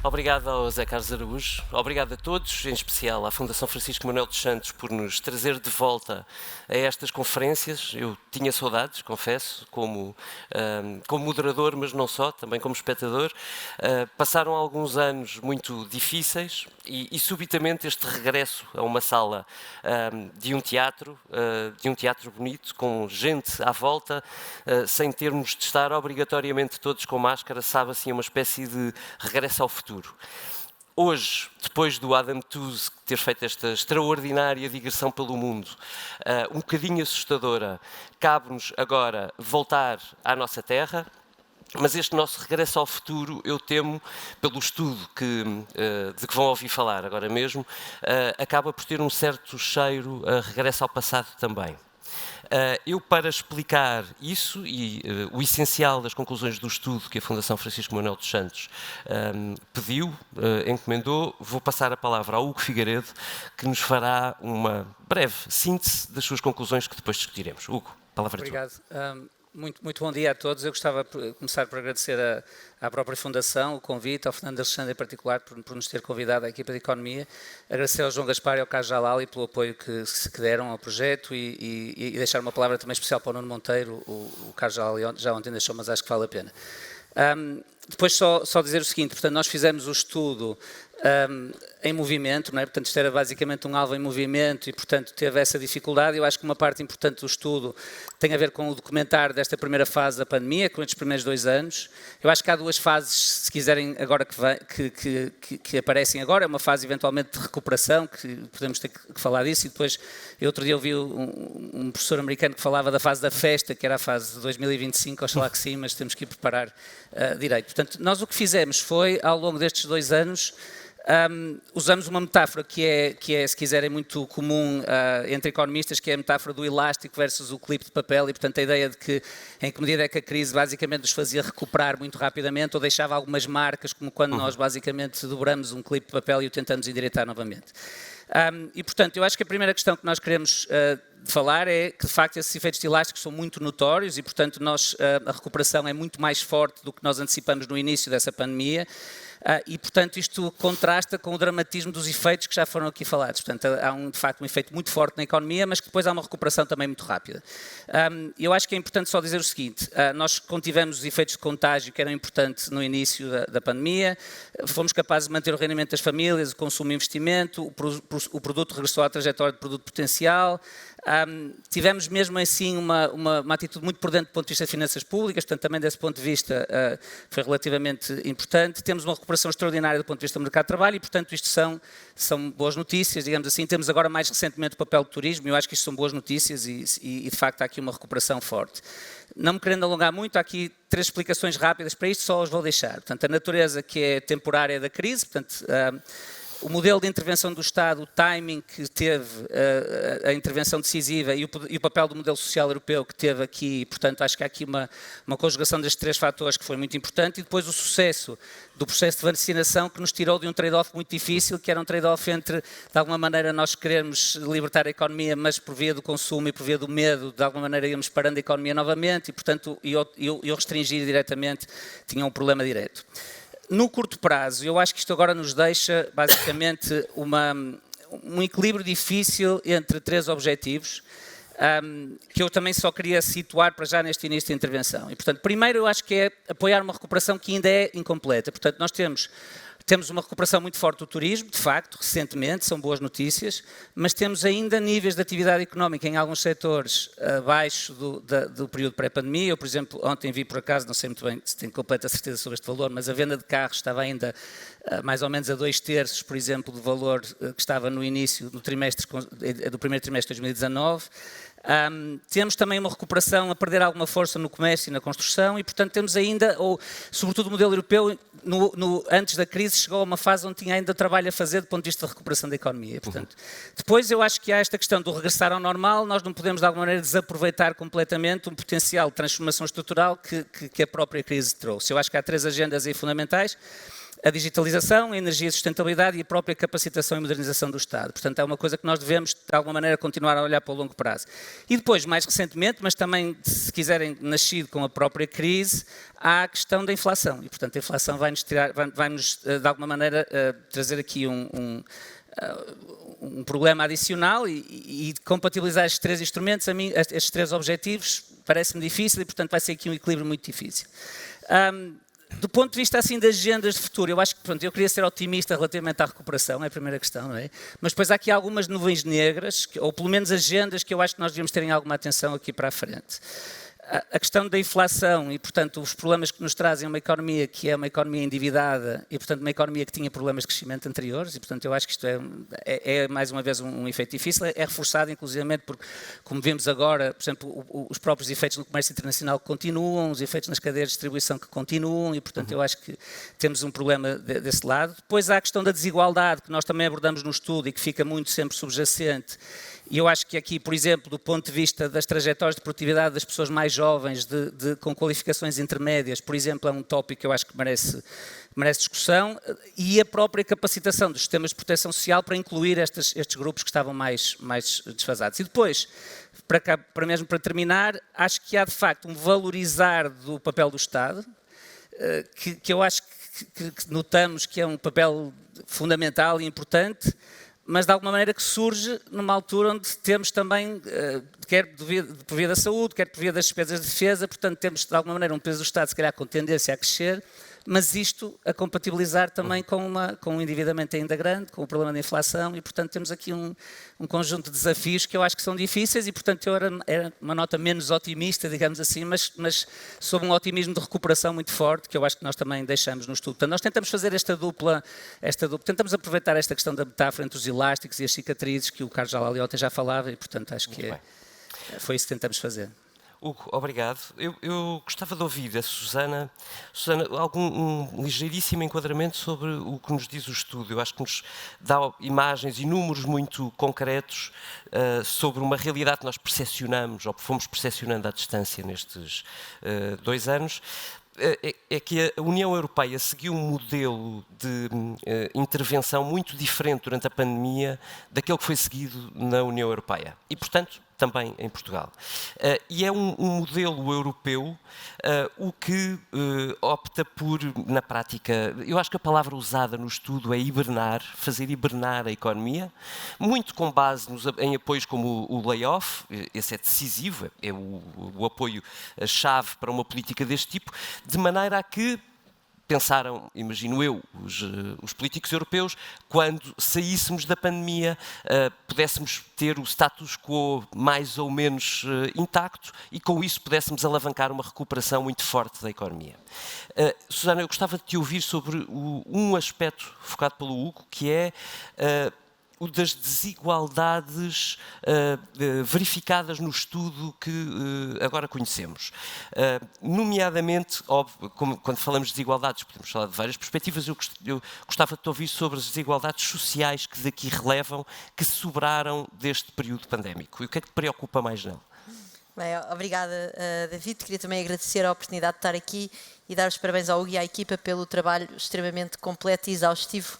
Obrigado ao Zé Carlos Araújo, obrigado a todos, em especial à Fundação Francisco Manuel dos Santos, por nos trazer de volta a estas conferências. Eu tinha saudades, confesso, como moderador, mas não só, também como espectador. Passaram alguns anos muito difíceis e subitamente este regresso a uma sala de um teatro bonito, com gente à volta, sem termos de estar obrigatoriamente todos com máscara, sabe assim, uma espécie de regresso ao futuro. Hoje, depois do Adam Tooze ter feito esta extraordinária digressão pelo mundo, um bocadinho assustadora, cabe-nos agora voltar à nossa terra, mas este nosso regresso ao futuro, eu temo, pelo estudo de que vão ouvir falar agora mesmo, acaba por ter um certo cheiro a regresso ao passado também. Eu, para explicar isso e o essencial das conclusões do estudo que a Fundação Francisco Manuel dos Santos pediu, encomendou, vou passar a palavra ao Hugo Figueiredo, que nos fará uma breve síntese das suas conclusões que depois discutiremos. Hugo, a palavra é tua. Obrigado. Muito bom dia a todos. Eu gostava de começar por agradecer à própria Fundação o convite, ao Fernando Alexandre em particular por nos ter convidado à equipa de Economia, agradecer ao João Gaspar e ao Carlos Jalali pelo apoio que deram ao projeto e deixar uma palavra também especial para o Nuno Monteiro. O Carlos Jalali já ontem deixou, mas acho que vale a pena. Depois só dizer o seguinte, portanto, nós fizemos o estudo em movimento, não é? Portanto, isto era basicamente um alvo em movimento e, portanto, teve essa dificuldade. Eu acho que uma parte importante do estudo tem a ver com o documentário desta primeira fase da pandemia, com estes primeiros 2 anos. Eu acho que há 2 fases, se quiserem, agora que aparecem agora. É uma fase, eventualmente, de recuperação, que podemos ter que falar disso, e depois, outro dia ouvi um professor americano que falava da fase da festa, que era a fase de 2025, oxalá que sim, mas temos que ir preparar direito. Portanto, nós o que fizemos foi, ao longo destes 2 anos, usamos uma metáfora que é, se quiserem, muito comum entre economistas, que é a metáfora do elástico versus o clipe de papel, e, portanto, a ideia de que, em que medida é que a crise basicamente nos fazia recuperar muito rapidamente ou deixava algumas marcas, como quando nós basicamente dobramos um clipe de papel e o tentamos endireitar novamente. E, portanto, eu acho que a primeira questão que nós queremos falar é que, de facto, esses efeitos elásticos são muito notórios e, portanto, a recuperação é muito mais forte do que nós antecipamos no início dessa pandemia. E, portanto, isto contrasta com o dramatismo dos efeitos que já foram aqui falados. Portanto, há, de facto, um efeito muito forte na economia, mas que depois há uma recuperação também muito rápida. Eu acho que é importante só dizer o seguinte, nós contivemos os efeitos de contágio que eram importantes no início da pandemia, fomos capazes de manter o rendimento das famílias, o consumo e investimento, o produto regressou à trajetória de produto potencial, tivemos mesmo assim uma atitude muito prudente do ponto de vista de finanças públicas, portanto também desse ponto de vista foi relativamente importante. Temos uma recuperação extraordinária do ponto de vista do mercado de trabalho e, portanto, isto são boas notícias, digamos assim. Temos agora mais recentemente o papel do turismo e eu acho que isto são boas notícias e de facto há aqui uma recuperação forte. Não me querendo alongar muito, há aqui 3 explicações rápidas para isto, só os vou deixar. Portanto, a natureza que é temporária da crise, portanto, o modelo de intervenção do Estado, o timing que teve a intervenção decisiva e o papel do modelo social europeu que teve aqui, portanto, acho que há aqui uma conjugação destes 3 fatores que foi muito importante, e depois o sucesso do processo de vacinação que nos tirou de um trade-off muito difícil, que era um trade-off entre, de alguma maneira, nós queremos libertar a economia, mas por via do consumo e por via do medo, de alguma maneira íamos parando a economia novamente e, portanto, eu restringir diretamente tinha um problema direto. No curto prazo, eu acho que isto agora nos deixa, basicamente, um equilíbrio difícil entre 3 objetivos, que eu também só queria situar para já neste início de intervenção. E, portanto, primeiro eu acho que é apoiar uma recuperação que ainda é incompleta. Portanto, nós temos uma recuperação muito forte do turismo, de facto, recentemente, são boas notícias, mas temos ainda níveis de atividade económica em alguns setores abaixo do período pré-pandemia. Eu, por exemplo, ontem vi por acaso, não sei muito bem se tenho completa certeza sobre este valor, mas a venda de carros estava ainda mais ou menos a 2/3, por exemplo, do valor que estava no início do primeiro trimestre de 2019. Temos também uma recuperação a perder alguma força no comércio e na construção e, portanto, temos ainda, ou sobretudo o modelo europeu, antes da crise, chegou a uma fase onde tinha ainda trabalho a fazer do ponto de vista de recuperação da economia. Portanto, depois eu acho que há esta questão do regressar ao normal, nós não podemos de alguma maneira desaproveitar completamente um potencial de transformação estrutural que a própria crise trouxe. Eu acho que há 3 agendas aí fundamentais. a digitalização, a energia e a sustentabilidade e a própria capacitação e modernização do Estado. Portanto, é uma coisa que nós devemos, de alguma maneira, continuar a olhar para o longo prazo. E depois, mais recentemente, mas também, se quiserem, nascido com a própria crise, há a questão da inflação. E, portanto, a inflação vai-nos, de alguma maneira, trazer aqui um problema adicional e compatibilizar estes 3 instrumentos, a mim, estes 3 objetivos, parece-me difícil e, portanto, vai ser aqui um equilíbrio muito difícil. Do ponto de vista assim das agendas de futuro, eu acho que, pronto, eu queria ser otimista relativamente à recuperação, é a primeira questão, não é? Mas depois há aqui algumas nuvens negras, ou pelo menos agendas que eu acho que nós devíamos ter em alguma atenção aqui para a frente. A questão da inflação e, portanto, os problemas que nos trazem uma economia que é uma economia endividada e, portanto, uma economia que tinha problemas de crescimento anteriores e, portanto, eu acho que isto é mais uma vez um efeito difícil, é reforçado inclusivamente porque, como vemos agora, por exemplo, os próprios efeitos no comércio internacional que continuam, os efeitos nas cadeias de distribuição que continuam e, portanto, eu acho que temos um problema desse lado. Depois há a questão da desigualdade, que nós também abordamos no estudo e que fica muito sempre subjacente. E eu acho que aqui, por exemplo, do ponto de vista das trajetórias de produtividade das pessoas mais jovens, com qualificações intermédias, por exemplo, é um tópico que eu acho que merece discussão, e a própria capacitação dos sistemas de proteção social para incluir estes grupos que estavam mais desfasados. E depois, para terminar, acho que há de facto um valorizar do papel do Estado, que eu acho que notamos que é um papel fundamental e importante, mas de alguma maneira que surge numa altura onde temos também, quer por via da saúde, quer por via das despesas de defesa, portanto temos de alguma maneira um peso do Estado se calhar com tendência a crescer, mas isto a compatibilizar também com um endividamento ainda grande, com o problema da inflação e portanto temos aqui um conjunto de desafios que eu acho que são difíceis e portanto eu era uma nota menos otimista, digamos assim, mas sob um otimismo de recuperação muito forte que eu acho que nós também deixamos no estudo. Portanto, nós tentamos fazer esta dupla, tentamos aproveitar esta questão da metáfora entre os elásticos e as cicatrizes que o Carlos Jalali ontem já falava e portanto acho que foi isso que tentamos fazer. Hugo, obrigado. Eu gostava de ouvir a Susana, um ligeiríssimo enquadramento sobre o que nos diz o estudo. Eu acho que nos dá imagens e números muito concretos sobre uma realidade que nós percepcionamos, ou fomos percepcionando à distância nestes 2 anos. É que a União Europeia seguiu um modelo de intervenção muito diferente durante a pandemia daquele que foi seguido na União Europeia. E, portanto, também em Portugal. E é um modelo europeu o que opta por, na prática, eu acho que a palavra usada no estudo é hibernar, fazer hibernar a economia, muito com base em apoios como o layoff, esse é decisivo, é o apoio-chave para uma política deste tipo, de maneira a que pensaram, imagino eu, os políticos europeus, quando saíssemos da pandemia, pudéssemos ter o status quo mais ou menos intacto e com isso pudéssemos alavancar uma recuperação muito forte da economia. Susana, eu gostava de te ouvir sobre um aspecto focado pelo Hugo, que é o das desigualdades verificadas no estudo que agora conhecemos. Nomeadamente, óbvio, quando falamos de desigualdades, podemos falar de várias perspectivas, eu gostava de te ouvir sobre as desigualdades sociais que daqui relevam, que sobraram deste período pandémico. E o que é que te preocupa mais nele? Bem, obrigada, David. Queria também agradecer a oportunidade de estar aqui e dar os parabéns ao Hugo e à equipa pelo trabalho extremamente completo e exaustivo.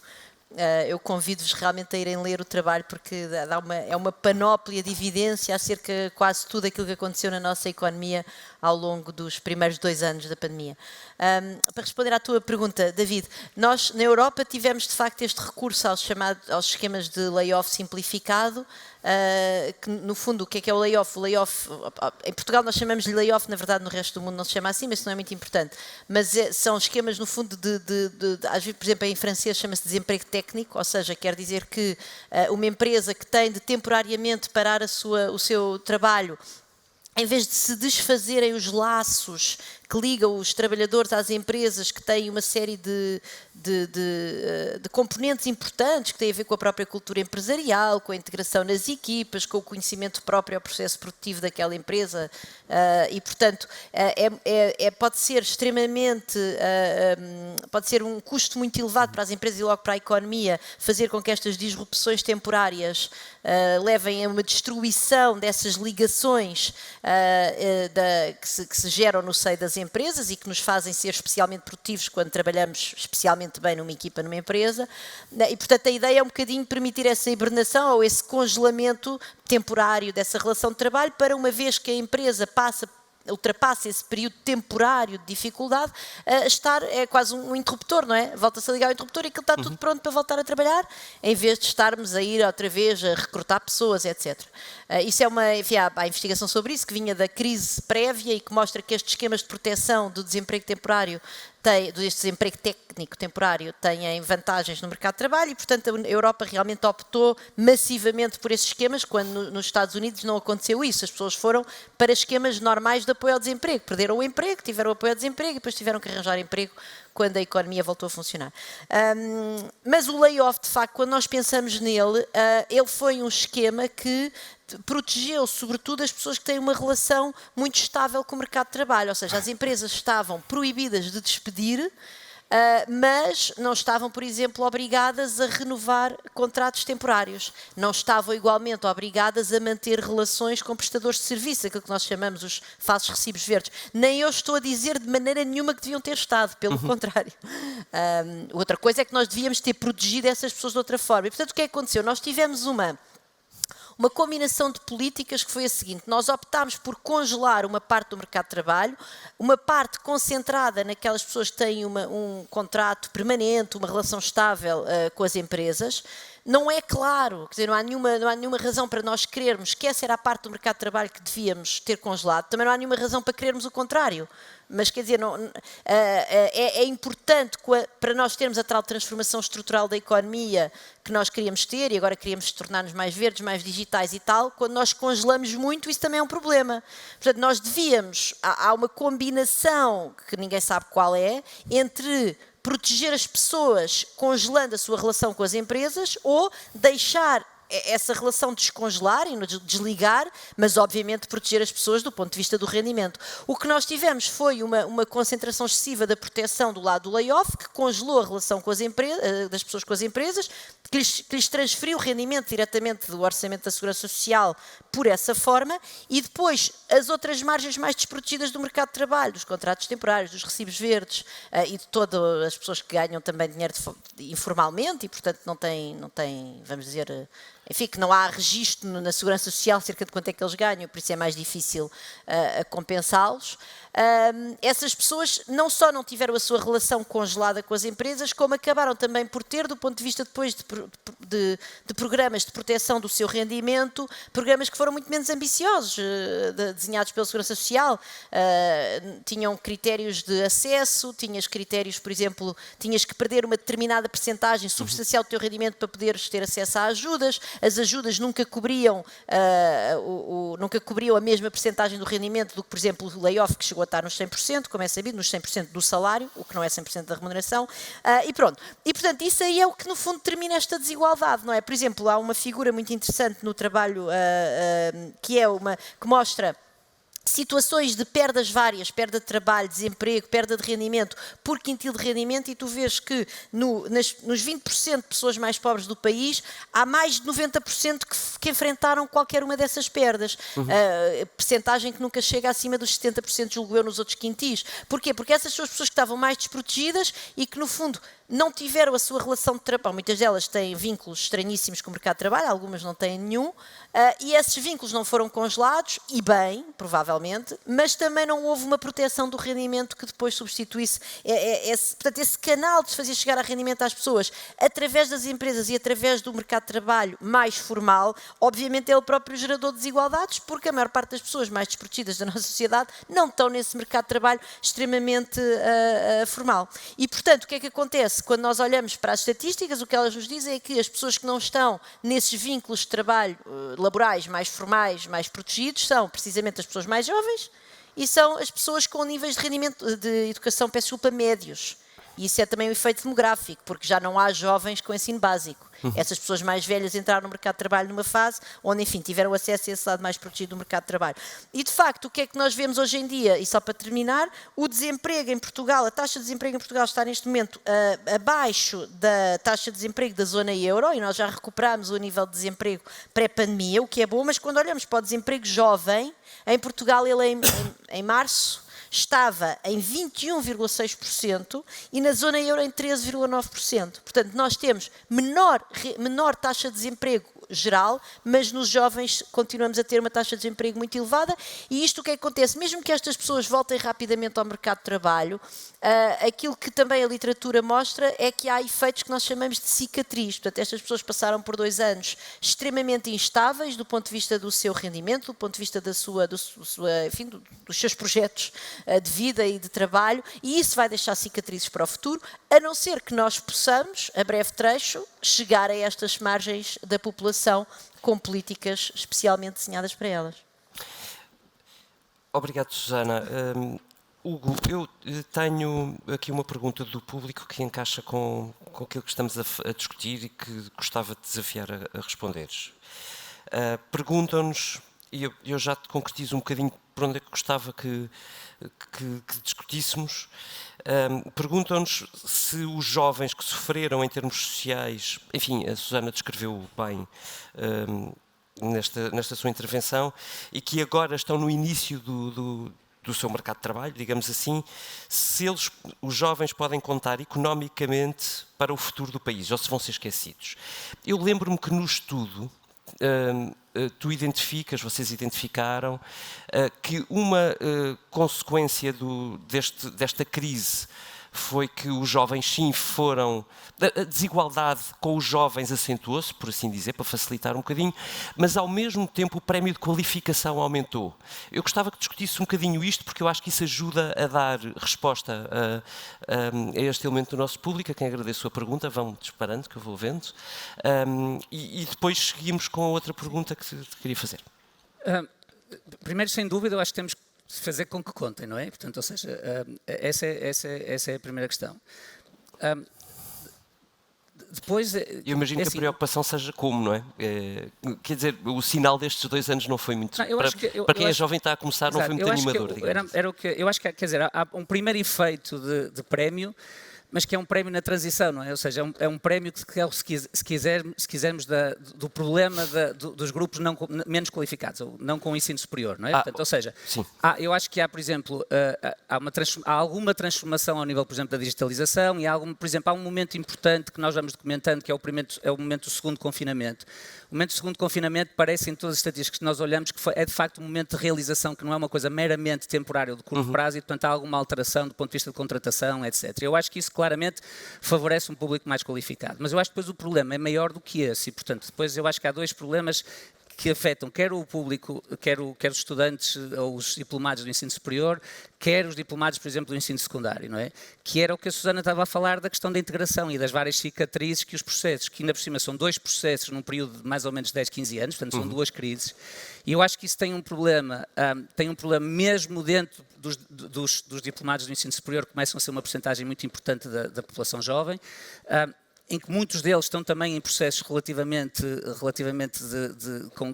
Eu convido-vos realmente a irem ler o trabalho porque é uma panóplia de evidência acerca de quase tudo aquilo que aconteceu na nossa economia ao longo dos primeiros 2 anos da pandemia. Para responder à tua pergunta, David, nós na Europa tivemos de facto este recurso aos esquemas de layoff simplificado, que no fundo o que é o layoff? O layoff, em Portugal nós chamamos-lhe layoff, na verdade no resto do mundo não se chama assim, mas isso não é muito importante. Mas são esquemas no fundo às vezes, por exemplo, em francês chama-se desemprego técnico, ou seja, quer dizer que uma empresa que tem de temporariamente parar o seu trabalho, em vez de se desfazerem os laços que ligam os trabalhadores às empresas, que têm uma série de componentes importantes que têm a ver com a própria cultura empresarial, com a integração nas equipas, com o conhecimento próprio ao processo produtivo daquela empresa e, portanto, pode ser extremamente, pode ser um custo muito elevado para as empresas e logo para a economia fazer com que estas disrupções temporárias levem a uma destruição dessas ligações que se geram no seio das das empresas e que nos fazem ser especialmente produtivos quando trabalhamos especialmente bem numa equipa, numa empresa. E, portanto, a ideia é um bocadinho permitir essa hibernação ou esse congelamento temporário dessa relação de trabalho para, uma vez que a empresa ultrapassa esse período temporário de dificuldade, estar, é quase um interruptor, não é? Volta-se a ligar o interruptor e aquilo está tudo pronto para voltar a trabalhar, em vez de estarmos a ir outra vez a recrutar pessoas, etc. Isso é enfim, há investigação sobre isso, que vinha da crise prévia e que mostra que estes esquemas de proteção do desemprego temporário deste desemprego técnico temporário têm vantagens no mercado de trabalho e, portanto, a Europa realmente optou massivamente por esses esquemas, quando nos Estados Unidos não aconteceu isso. As pessoas foram para esquemas normais de apoio ao desemprego. Perderam o emprego, tiveram apoio ao desemprego e depois tiveram que arranjar emprego quando a economia voltou a funcionar. Mas o layoff, de facto, quando nós pensamos nele, ele foi um esquema que protegeu, sobretudo, as pessoas que têm uma relação muito estável com o mercado de trabalho, ou seja, as empresas estavam proibidas de despedir, mas não estavam, por exemplo, obrigadas a renovar contratos temporários. Não estavam igualmente obrigadas a manter relações com prestadores de serviço, aquilo que nós chamamos os falsos recibos verdes. Nem eu estou a dizer de maneira nenhuma que deviam ter estado, pelo contrário. Outra coisa é que nós devíamos ter protegido essas pessoas de outra forma. E, portanto, o que é que aconteceu? Nós tivemos uma combinação de políticas que foi a seguinte: nós optámos por congelar uma parte do mercado de trabalho, uma parte concentrada naquelas pessoas que têm um contrato permanente, uma relação estável com as empresas. Não é claro, quer dizer, não há nenhuma razão para nós querermos que essa era a parte do mercado de trabalho que devíamos ter congelado. Também não há nenhuma razão para querermos o contrário. Mas, quer dizer, é importante para nós termos a tal transformação estrutural da economia que nós queríamos ter, e agora queríamos tornar-nos mais verdes, mais digitais e tal. Quando nós congelamos muito, isso também é um problema. Portanto, nós devíamos, há uma combinação, que ninguém sabe qual é, entre proteger as pessoas congelando a sua relação com as empresas ou deixar essa relação descongelar e desligar, mas obviamente proteger as pessoas do ponto de vista do rendimento. O que nós tivemos foi uma concentração excessiva da proteção do lado do layoff, que congelou a relação com das pessoas com as empresas, que lhes transferiu o rendimento diretamente do orçamento da Segurança Social por essa forma, e depois as outras margens mais desprotegidas do mercado de trabalho, dos contratos temporários, dos recibos verdes e de todas as pessoas que ganham também dinheiro informalmente e, portanto, não têm, vamos dizer, enfim, que não há registro na Segurança Social acerca de quanto é que eles ganham, por isso é mais difícil compensá-los. Essas pessoas não só não tiveram a sua relação congelada com as empresas, como acabaram também por ter, do ponto de vista depois de programas de proteção do seu rendimento, programas que foram muito menos ambiciosos, desenhados pela Segurança Social. Tinham critérios de acesso, tinhas critérios, por exemplo, tinhas que perder uma determinada percentagem substancial do teu rendimento para poderes ter acesso a ajudas. As ajudas nunca cobriam a mesma percentagem do rendimento do que, por exemplo, o layoff, que chegou a estar nos 100%, como é sabido, nos 100% do salário, o que não é 100% da remuneração, e pronto. E, portanto, isso aí é o que, no fundo, determina esta desigualdade, não é? Por exemplo, há uma figura muito interessante no trabalho que mostra situações de perdas várias, perda de trabalho, desemprego, perda de rendimento por quintil de rendimento, e tu vês que nos 20% de pessoas mais pobres do país há mais de 90% que enfrentaram qualquer uma dessas perdas. Percentagem que nunca chega acima dos 70%, julgo eu, nos outros quintis. Porquê? Porque essas são as pessoas que estavam mais desprotegidas e que, no fundo, não tiveram a sua relação de trabalho. Muitas delas têm vínculos estranhíssimos com o mercado de trabalho, algumas não têm nenhum, e esses vínculos não foram congelados, e bem, provavelmente, mas também não houve uma proteção do rendimento que depois substituísse portanto, esse canal de fazer chegar a rendimento às pessoas através das empresas e através do mercado de trabalho mais formal. Obviamente é o próprio gerador de desigualdades, porque a maior parte das pessoas mais desprotegidas da nossa sociedade não estão nesse mercado de trabalho extremamente formal. E, portanto, o que é que acontece? Quando nós olhamos para as estatísticas, o que elas nos dizem é que as pessoas que não estão nesses vínculos de trabalho laborais mais formais, mais protegidos, são precisamente as pessoas mais jovens e são as pessoas com níveis de rendimento de educação, peço desculpa, médios. E isso é também um efeito demográfico, porque já não há jovens com ensino básico. Essas pessoas mais velhas entraram no mercado de trabalho numa fase onde, enfim, tiveram acesso a esse lado mais protegido do mercado de trabalho. E, de facto, o que é que nós vemos hoje em dia? E só para terminar, o desemprego em Portugal, a taxa de desemprego em Portugal está neste momento abaixo da taxa de desemprego da zona euro, e nós já recuperamos o nível de desemprego pré-pandemia, o que é bom, mas quando olhamos para o desemprego jovem, em Portugal ele em março estava em 21,6% e na zona euro em 13,9%. Portanto, nós temos menor taxa de desemprego geral, mas nos jovens continuamos a ter uma taxa de desemprego muito elevada, e isto o que acontece? Mesmo que estas pessoas voltem rapidamente ao mercado de trabalho, aquilo que também a literatura mostra é que há efeitos que nós chamamos de cicatriz. Portanto, estas pessoas passaram por 2 anos extremamente instáveis do ponto de vista do seu rendimento, do ponto de vista dos seus projetos de vida e de trabalho, e isso vai deixar cicatrizes para o futuro, a não ser que nós possamos, a breve trecho, chegar a estas margens da população com políticas especialmente desenhadas para elas. Obrigado, Susana. Hugo, eu tenho aqui uma pergunta do público que encaixa com aquilo que estamos a discutir e que gostava de desafiar a responderes. Perguntam-nos, e eu já te concretizo um bocadinho por onde é que gostava que discutíssemos. Perguntam-nos se os jovens que sofreram em termos sociais, enfim, a Susana descreveu bem nesta sua intervenção, e que agora estão no início do seu mercado de trabalho, digamos assim, se os jovens podem contar economicamente para o futuro do país, ou se vão ser esquecidos. Eu lembro-me que no estudo vocês identificaram que uma consequência desta crise foi que os jovens sim foram... A desigualdade com os jovens acentuou-se, por assim dizer, para facilitar um bocadinho, mas ao mesmo tempo o prémio de qualificação aumentou. Eu gostava que discutisse um bocadinho isto, porque eu acho que isso ajuda a dar resposta a este elemento do nosso público, a quem agradeço a pergunta. Vão disparando, que eu vou vendo. E depois seguimos com a outra pergunta que queria fazer. Primeiro, sem dúvida, eu acho que temos que fazer com que contem, não é? Portanto, ou seja, essa é a primeira questão. Depois, eu imagino que a preocupação seja como, não é? Quer dizer, o sinal destes 2 anos não foi muito... Para quem é jovem está a começar, não foi muito animador, digamos. Eu acho que, quer dizer, há um primeiro efeito de prémio, mas que é um prémio na transição, não é? Ou seja, é um prémio que, se quisermos, do problema dos grupos menos qualificados, ou não com o ensino superior, não é? Portanto, ou seja, eu acho que há, por exemplo, há alguma transformação ao nível, por exemplo, da digitalização, e por exemplo, há um momento importante que nós vamos documentando, que é o momento do segundo confinamento. O momento do segundo confinamento parece, em todas as estatísticas que nós olhamos, que é de facto um momento de realização, que não é uma coisa meramente temporária ou de curto prazo, e portanto há alguma alteração do ponto de vista de contratação, etc. Eu acho que isso claramente favorece um público mais qualificado. Mas eu acho que depois o problema é maior do que esse, e portanto depois eu acho que há 2 problemas que afetam quer o público, quer os estudantes ou os diplomados do ensino superior, quer os diplomados, por exemplo, do ensino secundário, não é? Que era o que a Susana estava a falar da questão da integração e das várias cicatrizes que os processos, que ainda por cima são 2 processos num período de mais ou menos 10, 15 anos, portanto são 2 crises, e eu acho que isso tem um problema mesmo dentro dos diplomados do ensino superior, que começam a ser uma porcentagem muito importante da população jovem, em que muitos deles estão também em processos relativamente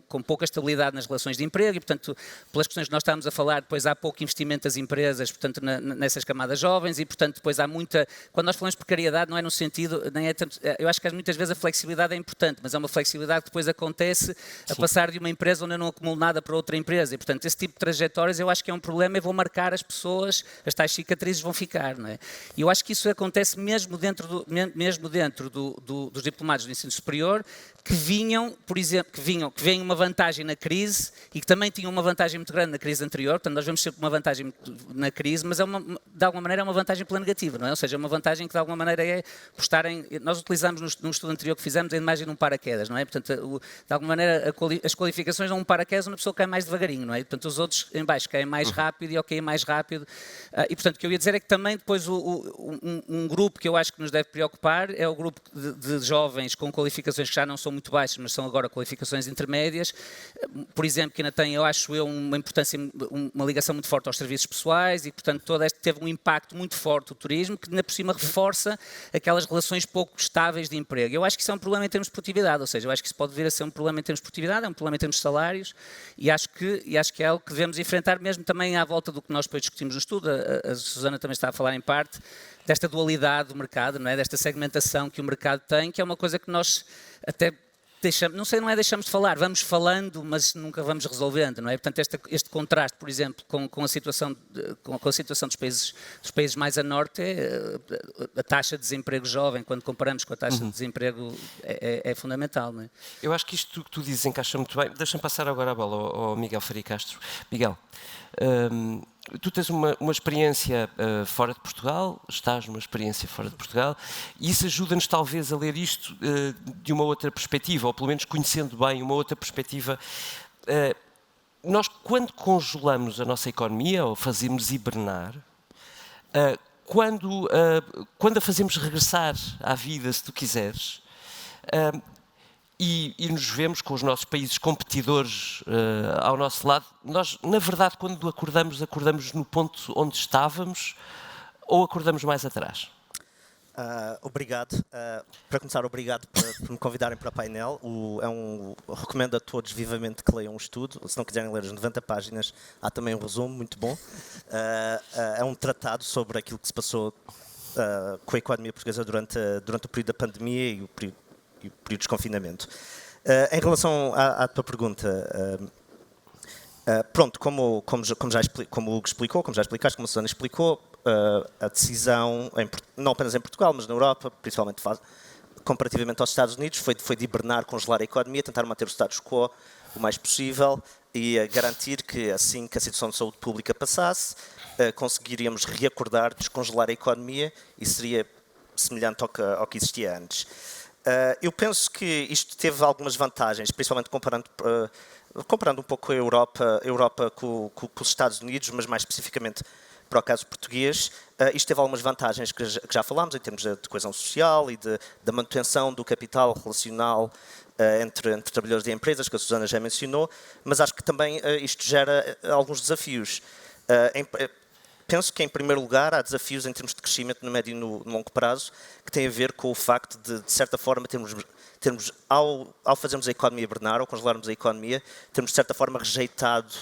com pouca estabilidade nas relações de emprego, e portanto, pelas questões que nós estamos a falar, depois há pouco investimento das empresas, portanto, nessas camadas jovens, e portanto depois há muita... Quando nós falamos de precariedade, não é no sentido... Nem é tanto, eu acho que muitas vezes a flexibilidade é importante, mas é uma flexibilidade que depois acontece a passar de uma empresa onde eu não acumulo nada para outra empresa, e portanto esse tipo de trajetórias eu acho que é um problema, e vão marcar as pessoas, as tais cicatrizes vão ficar, não é? E eu acho que isso acontece mesmo dentro dos diplomados do ensino superior, que vinham, por exemplo, que vêm uma vantagem na crise e que também tinham uma vantagem muito grande na crise anterior. Portanto, nós vemos sempre uma vantagem na crise, mas de alguma maneira é uma vantagem pela negativa, não é? Ou seja, é uma vantagem que de alguma maneira é por estarem... Nós utilizamos num estudo anterior que fizemos a imagem de um paraquedas, não é? Portanto, de alguma maneira as qualificações dão um paraquedas onde a pessoa cai mais devagarinho, não é? Portanto, os outros em baixo caem mais rápido e ao cair mais rápido. E portanto, o que eu ia dizer é que também depois um grupo que eu acho que nos deve preocupar é o grupo de jovens com qualificações que já não são muito baixas, mas são agora qualificações intermédias, por exemplo, que ainda tem, eu acho uma importância, uma ligação muito forte aos serviços pessoais, e portanto teve um impacto muito forte o turismo, que ainda por cima reforça aquelas relações pouco estáveis de emprego. Eu acho que isso é um problema em termos de produtividade, ou seja, eu acho que isso pode vir a ser um problema em termos de produtividade, é um problema em termos de salários, e acho que é algo que devemos enfrentar mesmo também à volta do que nós depois discutimos no estudo. A Susana também está a falar em parte desta dualidade do mercado, não é? Desta segmentação que o mercado tem, que é uma coisa que nós até não é deixamos de falar, vamos falando, mas nunca vamos resolvendo, não é? Portanto, este contraste, por exemplo, com a situação dos países mais a norte, a taxa de desemprego jovem, quando comparamos com a taxa de desemprego, é fundamental, não é? Eu acho que isto que tu dizes encaixa muito bem. Deixa-me passar agora a bola ao Miguel Faria Castro. Miguel, tu tens uma experiência fora de Portugal, estás numa experiência fora de Portugal, e isso ajuda-nos talvez a ler isto de uma outra perspectiva, ou pelo menos conhecendo bem uma outra perspectiva. Nós, quando congelamos a nossa economia, ou fazemos hibernar, quando a fazemos regressar à vida, se tu quiseres, e nos vemos com os nossos países competidores ao nosso lado, nós, na verdade, quando acordamos no ponto onde estávamos ou acordamos mais atrás? Obrigado. Para começar, obrigado por me convidarem para o painel. Recomendo a todos vivamente que leiam um estudo. Se não quiserem ler as 90 páginas, há também um resumo muito bom. É um tratado sobre aquilo que se passou com a economia portuguesa durante o período da pandemia e o período de desconfinamento. Em relação à tua pergunta, pronto, como o Hugo explicou, como já explicaste, como a Susana explicou, a decisão, não apenas em Portugal, mas na Europa, principalmente comparativamente aos Estados Unidos, foi de hibernar, congelar a economia, tentar manter o status quo o mais possível e garantir que assim que a situação de saúde pública passasse, conseguiríamos reacordar, descongelar a economia e seria semelhante ao que existia antes. Eu penso que isto teve algumas vantagens, principalmente comparando um pouco a Europa com os Estados Unidos, mas mais especificamente para o caso português. Isto teve algumas vantagens que já falámos em termos de coesão social e da manutenção do capital relacional entre trabalhadores e empresas, que a Susana já mencionou, mas acho que também isto gera alguns desafios. Penso que, em primeiro lugar, há desafios em termos de crescimento no médio e no longo prazo, que têm a ver com o facto de certa forma, ao fazermos a economia hibernar, ao congelarmos a economia, termos, de certa forma, rejeitado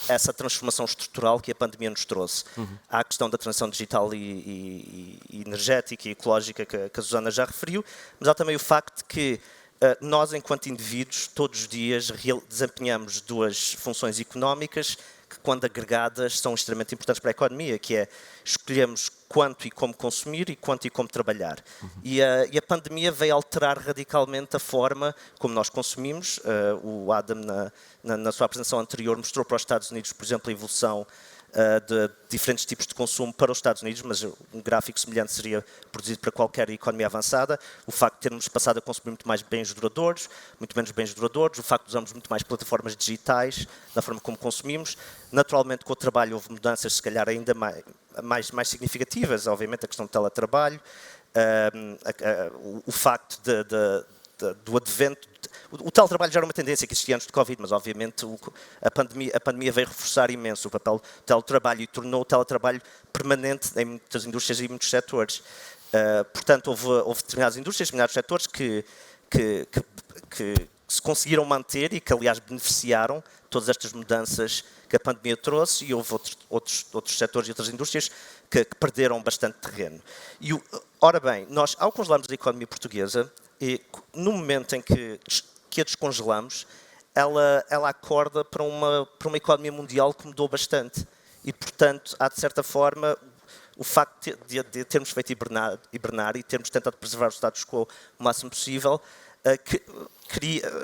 essa transformação estrutural que a pandemia nos trouxe. Há a questão da transição digital e energética e ecológica que a Susana já referiu, mas há também o facto de que nós, enquanto indivíduos, todos os dias desempenhamos duas funções económicas que, quando agregadas, são extremamente importantes para a economia, que é escolhemos quanto e como consumir e quanto e como trabalhar. E a pandemia veio alterar radicalmente a forma como nós consumimos. O Adam, na sua apresentação anterior, mostrou para os Estados Unidos, por exemplo, a evolução de diferentes tipos de consumo para os Estados Unidos, mas um gráfico semelhante seria produzido para qualquer economia avançada. O facto de termos passado a consumir muito mais bens duradouros, muito menos bens duradouros, o facto de usarmos muito mais plataformas digitais na forma como consumimos. Naturalmente, com o trabalho houve mudanças, se calhar, ainda mais significativas, obviamente a questão do teletrabalho, o facto do advento. O teletrabalho já era uma tendência que existia antes do Covid, mas obviamente a pandemia veio reforçar imenso o papel do teletrabalho e tornou o teletrabalho permanente em muitas indústrias e muitos setores. Portanto, houve determinadas indústrias, determinados setores que se conseguiram manter e que, aliás, beneficiaram todas estas mudanças que a pandemia trouxe, e houve outros setores e outras indústrias que perderam bastante terreno. Ora bem, nós, ao congelarmos a economia portuguesa, no momento em que a descongelamos, ela acorda para uma economia mundial que mudou bastante. E, portanto, há, de certa forma, o facto de termos feito hibernar e termos tentado preservar o status quo o máximo possível,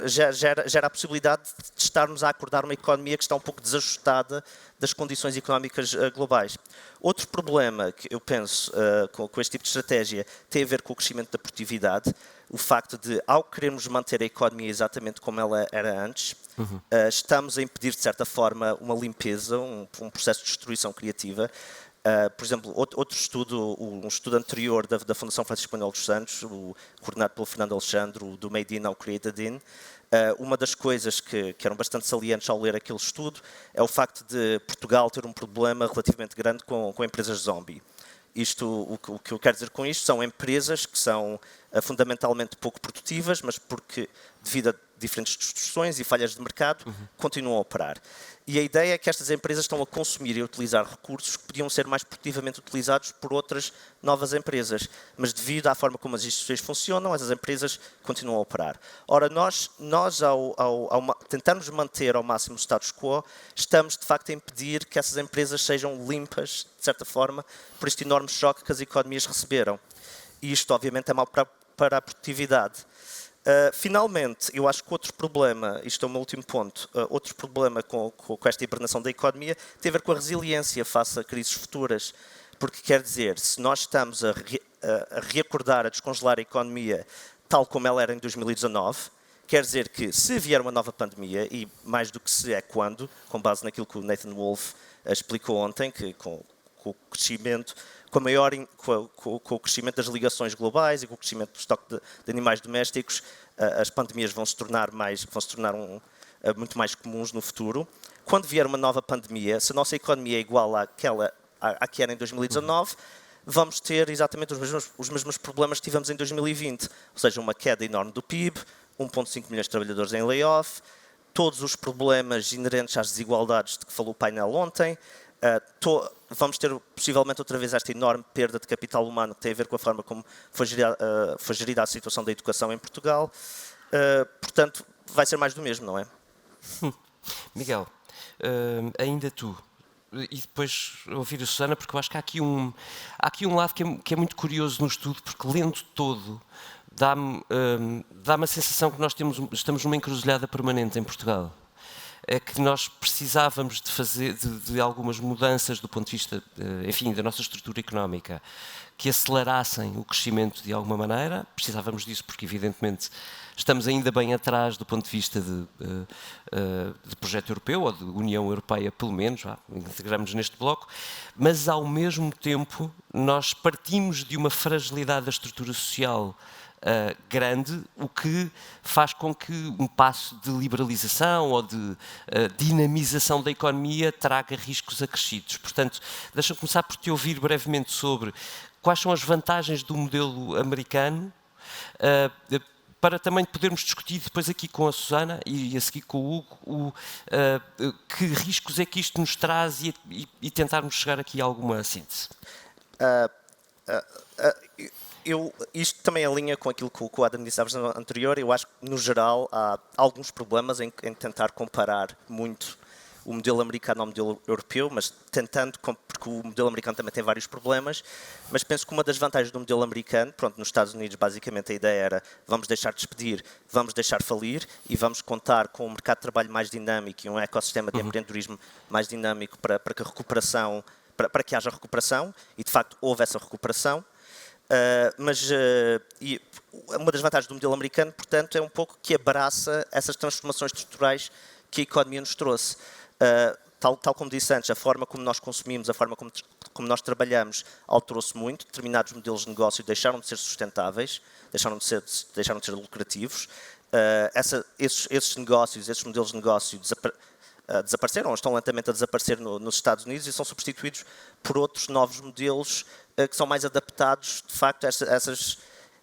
gera a possibilidade de estarmos a acordar uma economia que está um pouco desajustada das condições económicas globais. Outro problema que eu penso com este tipo de estratégia tem a ver com o crescimento da produtividade, o facto de, ao querermos manter a economia exatamente como ela era antes, estamos a impedir, de certa forma, uma limpeza, um processo de destruição criativa. Por exemplo, um estudo anterior da Fundação Francisco Manuel dos Santos, coordenado pelo Fernando Alexandre, do Made in, Now Created in, uma das coisas que eram bastante salientes ao ler aquele estudo é o facto de Portugal ter um problema relativamente grande com empresas zombie. O que eu quero dizer com isto são empresas que são fundamentalmente pouco produtivas, mas porque, devido a diferentes distorções e falhas de mercado, continuam a operar. E a ideia é que estas empresas estão a consumir e a utilizar recursos que podiam ser mais produtivamente utilizados por outras novas empresas. Mas devido à forma como as instituições funcionam, essas empresas continuam a operar. Ora, nós ao tentarmos manter ao máximo o status quo, estamos de facto a impedir que essas empresas sejam limpas, de certa forma, por este enorme choque que as economias receberam. E isto, obviamente, é mau para a produtividade. Finalmente, eu acho que outro problema, isto é o meu último ponto, outro problema com esta hibernação da economia tem a ver com a resiliência face a crises futuras. Porque quer dizer, se nós estamos a reacordar, a descongelar a economia tal como ela era em 2019, quer dizer que se vier uma nova pandemia, e mais do que se é quando, com base naquilo que o Nathan Wolff explicou ontem, que com o crescimento, com o crescimento das ligações globais e com o crescimento do estoque de animais domésticos, as pandemias vão se tornar muito mais comuns no futuro. Quando vier uma nova pandemia, se a nossa economia é igual à que era em 2019, vamos ter exatamente os mesmos problemas que tivemos em 2020, ou seja, uma queda enorme do PIB, 1,5 milhões de trabalhadores em layoff, todos os problemas inerentes às desigualdades de que falou o painel ontem. Vamos ter possivelmente outra vez esta enorme perda de capital humano que tem a ver com a forma como foi gerida a situação da educação em Portugal. Portanto, vai ser mais do mesmo, não é? Miguel, ainda tu, e depois ouvir a Susana, porque eu acho que há aqui um lado que é muito curioso no estudo, porque lendo todo, dá-me a sensação que nós estamos numa encruzilhada permanente em Portugal. É que nós precisávamos de fazer de algumas mudanças do ponto de vista, enfim, da nossa estrutura económica, que acelerassem o crescimento de alguma maneira. Precisávamos disso porque, evidentemente, estamos ainda bem atrás do ponto de vista de projeto europeu, ou de União Europeia, pelo menos, integramos-nos neste bloco, mas, ao mesmo tempo, nós partimos de uma fragilidade da estrutura social grande, o que faz com que um passo de liberalização ou de dinamização da economia traga riscos acrescidos. Portanto, deixa-me começar por te ouvir brevemente sobre quais são as vantagens do modelo americano, para também podermos discutir depois aqui com a Susana e a seguir com o Hugo que riscos é que isto nos traz e tentarmos chegar aqui a alguma síntese. Isto também alinha com aquilo que o Adam disse à versão anterior. Eu acho que, no geral, há alguns problemas em tentar comparar muito o modelo americano ao modelo europeu, mas tentando, porque o modelo americano também tem vários problemas, mas penso que uma das vantagens do modelo americano, nos Estados Unidos, basicamente a ideia era vamos deixar de despedir, vamos deixar falir e vamos contar com um mercado de trabalho mais dinâmico e um ecossistema de empreendedorismo mais dinâmico para que haja recuperação, e de facto houve essa recuperação. E uma das vantagens do modelo americano, portanto, é um pouco que abraça essas transformações estruturais que a economia nos trouxe. Tal como disse antes, a forma como nós consumimos, a forma como nós trabalhamos alterou-se muito. Determinados modelos de negócio deixaram de ser sustentáveis, deixaram de ser lucrativos. Esses negócios, esses modelos de negócio desapareceram, ou estão lentamente a desaparecer nos Estados Unidos e são substituídos por outros novos modelos que são mais adaptados, de facto, a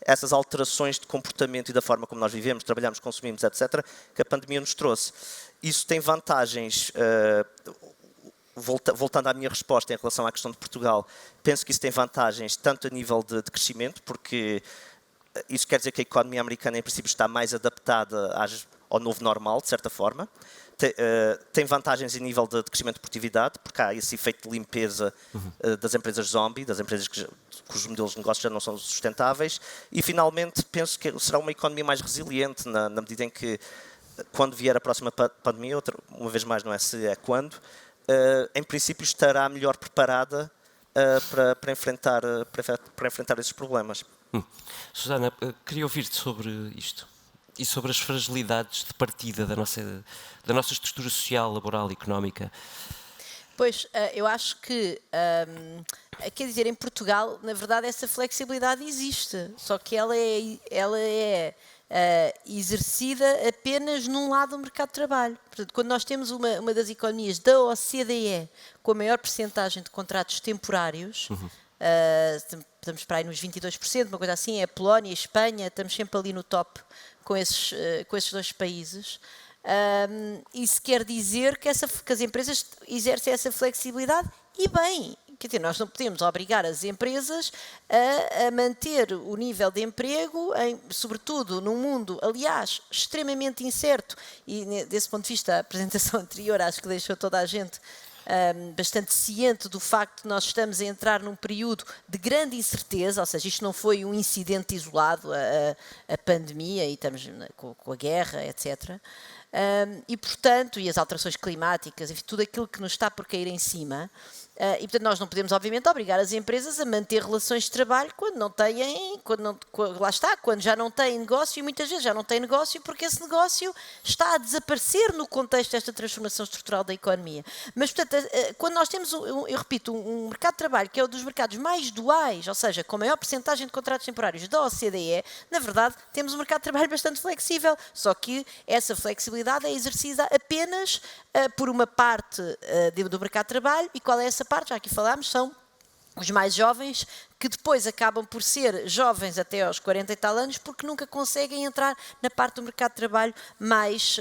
essas alterações de comportamento e da forma como nós vivemos, trabalhamos, consumimos, etc., que a pandemia nos trouxe. Isso tem vantagens, voltando à minha resposta em relação à questão de Portugal, penso que isso tem vantagens tanto a nível de crescimento, porque isso quer dizer que a economia americana, em princípio, está mais adaptada ao novo normal, de certa forma. Tem vantagens em nível de crescimento de produtividade, porque há esse efeito de limpeza das empresas zombie, das empresas cujos modelos de negócio já não são sustentáveis. E, finalmente, penso que será uma economia mais resiliente, na medida em que, quando vier a próxima pandemia, uma vez mais não é se, é quando, em princípio estará melhor preparada para enfrentar esses problemas. Susana, queria ouvir-te sobre isto e sobre as fragilidades de partida da nossa estrutura social, laboral e económica. Pois, eu acho que, quer dizer, em Portugal, na verdade, essa flexibilidade existe, só que ela é exercida apenas num lado do mercado de trabalho. Portanto, quando nós temos uma das economias da OCDE com a maior percentagem de contratos temporários, estamos para aí nos 22%, uma coisa assim, é a Polónia, a Espanha, estamos sempre ali no top com esses dois países. Isso quer dizer que as empresas exercem essa flexibilidade e bem. Quer dizer, nós não podemos obrigar as empresas a manter o nível de emprego, sobretudo num mundo, aliás, extremamente incerto, e desse ponto de vista a apresentação anterior acho que deixou toda a gente bastante ciente do facto de nós estamos a entrar num período de grande incerteza, ou seja, isto não foi um incidente isolado, a pandemia, e estamos com a guerra, etc. E, portanto, e as alterações climáticas, enfim, tudo aquilo que nos está por cair em cima. E, portanto, nós não podemos, obviamente, obrigar as empresas a manter relações de trabalho quando não têm, lá está, quando já não têm negócio, e muitas vezes já não têm negócio porque esse negócio está a desaparecer no contexto desta transformação estrutural da economia. Mas, portanto, quando nós temos, eu repito, um mercado de trabalho que é um dos mercados mais duais, ou seja, com a maior percentagem de contratos temporários da OCDE, na verdade, temos um mercado de trabalho bastante flexível, só que essa flexibilidade é exercida apenas por uma parte do mercado de trabalho. E qual é essa parte? Já aqui falámos, são os mais jovens, que depois acabam por ser jovens até aos 40 e tal anos, porque nunca conseguem entrar na parte do mercado de trabalho mais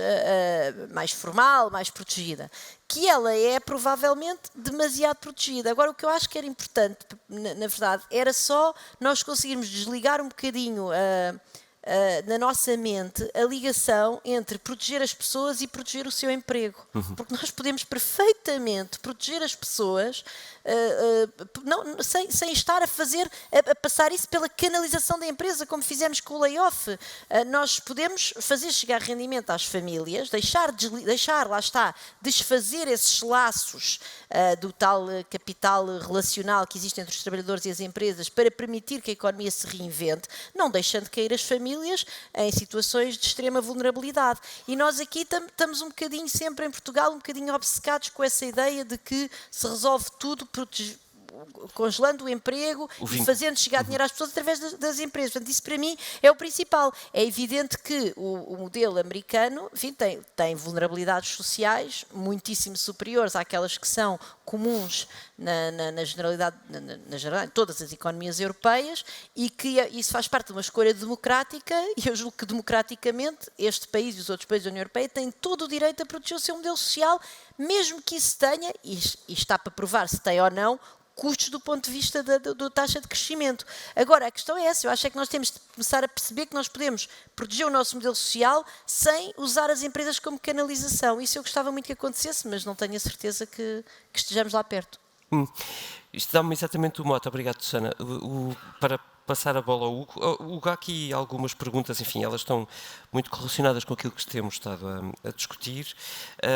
formal, mais protegida. Que ela é provavelmente demasiado protegida. Agora, o que eu acho que era importante, na verdade, era só nós conseguirmos desligar um bocadinho na nossa mente a ligação entre proteger as pessoas e proteger o seu emprego. Porque nós podemos perfeitamente proteger as pessoas sem estar a passar isso pela canalização da empresa, como fizemos com o layoff. Nós podemos fazer chegar rendimento às famílias, deixar, lá está, desfazer esses laços do tal capital relacional que existe entre os trabalhadores e as empresas para permitir que a economia se reinvente, não deixando cair as famílias em situações de extrema vulnerabilidade. E nós aqui estamos um bocadinho sempre em Portugal, um bocadinho obcecados com essa ideia de que se resolve tudo congelando o emprego e fazendo chegar dinheiro às pessoas através das empresas. Portanto, isso para mim é o principal. É evidente que o modelo americano, enfim, tem vulnerabilidades sociais muitíssimo superiores àquelas que são comuns na generalidade, em todas as economias europeias, e que isso faz parte de uma escolha democrática, e eu julgo que democraticamente este país e os outros países da União Europeia têm todo o direito a proteger o seu modelo social, mesmo que isso tenha, e está para provar se tem ou não, custos do ponto de vista da taxa de crescimento. Agora, a questão é essa. Eu acho é que nós temos de começar a perceber que nós podemos proteger o nosso modelo social sem usar as empresas como canalização. Isso eu gostava muito que acontecesse, mas não tenho a certeza que estejamos lá perto. Isto dá-me exatamente o mote. Obrigado, Susana. Para passar a bola ao Hugo. Hugo, há aqui algumas perguntas, enfim, elas estão muito relacionadas com aquilo que temos estado a discutir,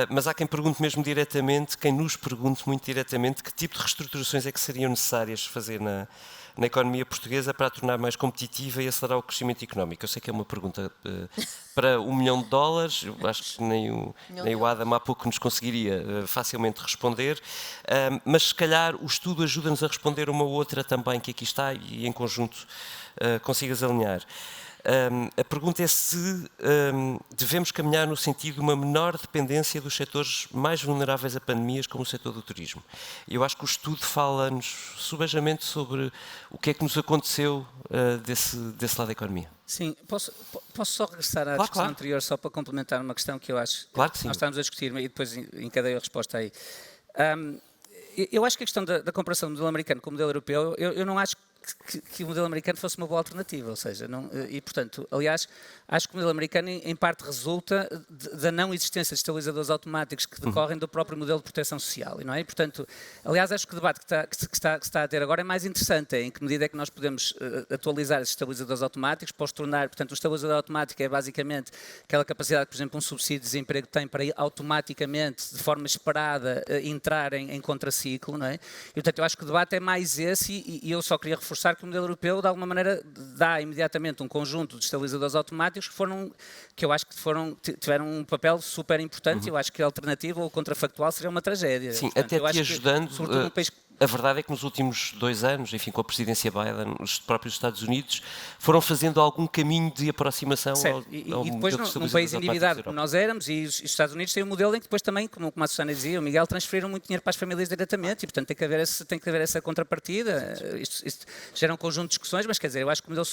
mas há quem pergunte mesmo diretamente, quem nos pergunte muito diretamente que tipo de reestruturações é que seriam necessárias fazer na economia portuguesa para a tornar mais competitiva e acelerar o crescimento económico. Eu sei que é uma pergunta para $1 milhão, eu acho que nem o Adam há pouco nos conseguiria facilmente responder, mas se calhar o estudo ajuda-nos a responder uma ou outra também que aqui está e em conjunto consigas alinhar. A pergunta é se devemos caminhar no sentido de uma menor dependência dos setores mais vulneráveis a pandemias, como o setor do turismo. Eu acho que o estudo fala-nos subejamente sobre o que é que nos aconteceu desse lado da economia. Sim, posso só regressar à discussão anterior, só para complementar uma questão que eu acho que sim. Nós estamos a discutir e depois encadeio a resposta aí. Eu acho que a questão da comparação do modelo americano com o modelo europeu, eu não acho que o modelo americano fosse uma boa alternativa, ou seja, e portanto, aliás, acho que o modelo americano em parte resulta da não existência de estabilizadores automáticos que decorrem do próprio modelo de proteção social, não é? E, portanto, aliás, acho que o debate que se está a ter agora é mais interessante, em que medida é que nós podemos atualizar esses estabilizadores automáticos para os tornar, portanto, o estabilizador automático é basicamente aquela capacidade que, por exemplo, um subsídio de desemprego tem para automaticamente, de forma esperada, entrar em contraciclo, não é? E, portanto, eu acho que o debate é mais esse e eu só queria reforçar que o modelo europeu, de alguma maneira, dá imediatamente um conjunto de estabilizadores automáticos que eu acho que tiveram um papel super importante. Eu acho que a alternativa ou contrafactual seria uma tragédia. Sim, portanto, até te ajudando... Sobretudo um país a verdade é que nos últimos 2 anos, enfim, com a presidência Biden, os próprios Estados Unidos foram fazendo algum caminho de aproximação ao e depois, num país endividado como nós éramos, e os Estados Unidos têm um modelo em que depois também, como a Susana dizia, o Miguel, transferiram muito dinheiro para as famílias diretamente, e portanto tem que haver essa contrapartida. Isto gera um conjunto de discussões, mas quer dizer, eu acho que o modelo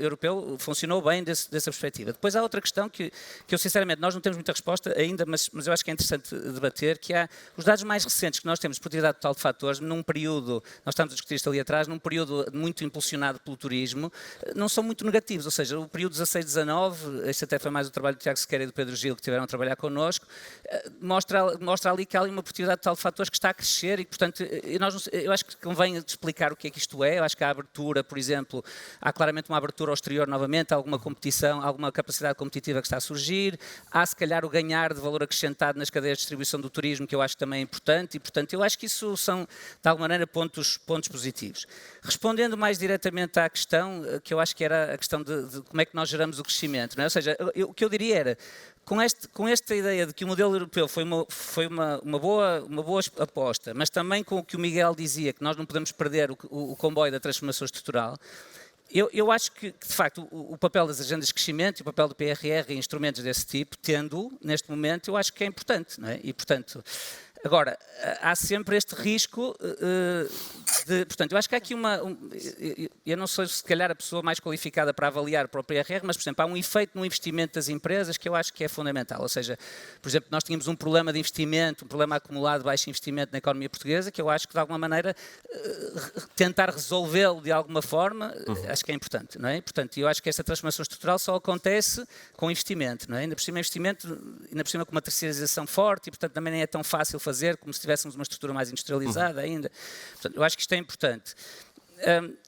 europeu funcionou bem dessa perspectiva. Depois há outra questão que eu sinceramente, nós não temos muita resposta ainda, mas eu acho que é interessante debater, que há os dados mais recentes que nós temos de produtividade total de fatores, num período, nós estamos a discutir isto ali atrás, num período muito impulsionado pelo turismo, não são muito negativos, ou seja, o período 16-19, este até foi mais o trabalho do Tiago Sequeira e do Pedro Gil, que tiveram a trabalhar connosco, mostra ali que há ali uma produtividade total de fatores que está a crescer e, portanto, eu acho que convém explicar o que é que isto é. Eu acho que a abertura, por exemplo, há claramente uma abertura ao exterior novamente, há alguma competição, alguma capacidade competitiva que está a surgir, há se calhar o ganhar de valor acrescentado nas cadeias de distribuição do turismo, que eu acho que também é importante, e, portanto, eu acho que isso são, de alguma maneira, pontos positivos. Respondendo mais diretamente à questão, que eu acho que era a questão de como é que nós geramos o crescimento, não é? Ou seja, o que eu diria era, com esta ideia de que o modelo europeu foi uma boa aposta, mas também com o que o Miguel dizia, que nós não podemos perder o comboio da transformação estrutural, eu acho que, de facto, o papel das agendas de crescimento e o papel do PRR e instrumentos desse tipo, tendo neste momento, eu acho que é importante, não é? E, portanto, agora, há sempre este risco portanto, eu acho que há aqui eu não sou se calhar a pessoa mais qualificada para avaliar para o PRR, mas, por exemplo, há um efeito no investimento das empresas que eu acho que é fundamental, ou seja, por exemplo, nós tínhamos um problema de investimento, um problema acumulado de baixo investimento na economia portuguesa, que eu acho que de alguma maneira tentar resolvê-lo de alguma forma, acho que é importante, não é? Portanto, eu acho que esta transformação estrutural só acontece com investimento, não é? Ainda por cima com uma terceirização forte e, portanto, também nem é tão fácil fazer como se tivéssemos uma estrutura mais industrializada ainda. Portanto, eu acho que isto é importante.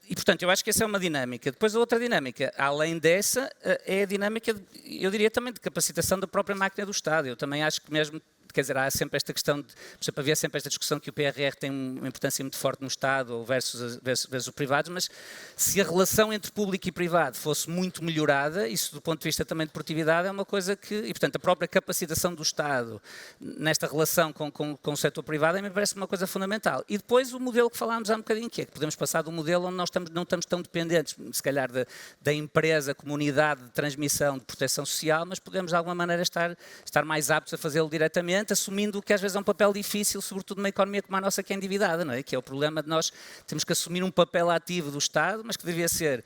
E, portanto, eu acho que essa é uma dinâmica. Depois, a outra dinâmica, além dessa, é a dinâmica, eu diria também, de capacitação da própria máquina do Estado. Eu também acho que mesmo, quer dizer, há sempre esta questão, por exemplo, havia sempre esta discussão que o PRR tem uma importância muito forte no Estado versus o privado, mas se a relação entre público e privado fosse muito melhorada, isso do ponto de vista também de produtividade é uma coisa que, e portanto a própria capacitação do Estado nesta relação com o setor privado me parece uma coisa fundamental. E depois o modelo que falámos há um bocadinho, que é que podemos passar de um modelo onde nós não estamos tão dependentes, se calhar, da empresa, comunidade de transmissão de proteção social, mas podemos de alguma maneira estar mais aptos a fazê-lo diretamente, assumindo que às vezes é um papel difícil, sobretudo numa economia como a nossa, que é endividada, não é? Que é o problema de nós temos que assumir um papel ativo do Estado, mas que devia ser